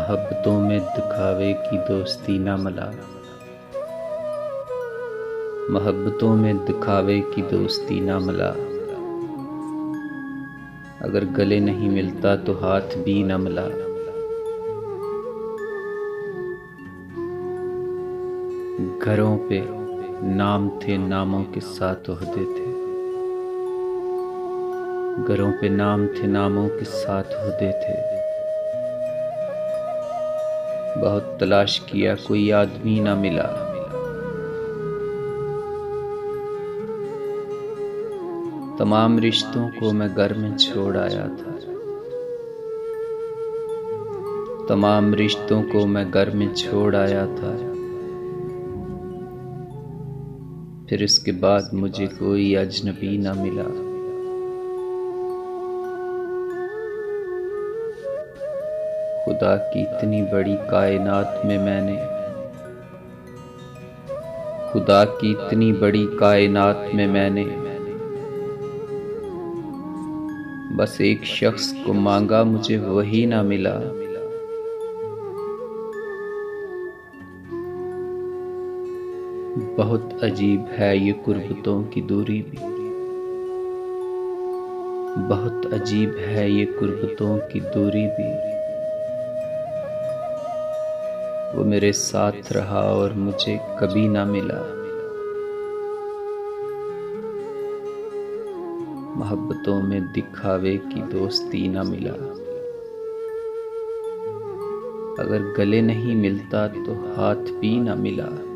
मोहब्बतों में दिखावे की दोस्ती न मिला। मोहब्बतों में दिखावे की दोस्ती न मिला। अगर गले नहीं मिलता तो हाथ भी न मिला। घरों पे नाम थे, नामों के साथ ओहदे थे। घरों पे नाम थे, नामों के साथ ओहदे थे। बहुत तलाश किया, कोई आदमी न मिला। तमाम रिश्तों को मैं घर में छोड़ आया था। तमाम रिश्तों को मैं घर में छोड़ आया था। फिर इसके बाद मुझे कोई अजनबी न मिला। खुदा की इतनी बड़ी कायनात में मैंने खुदा की इतनी बड़ी कायनात में मैंने बस एक शख्स को मांगा, मुझे वही ना मिला। बहुत अजीब है ये कुर्बतों की दूरी भी। बहुत अजीब है ये कुर्बतों की दूरी भी। वो मेरे साथ रहा और मुझे कभी ना मिला। मोहब्बतों में दिखावे की दोस्ती ना मिला। अगर गले नहीं मिलता तो हाथ भी ना मिला।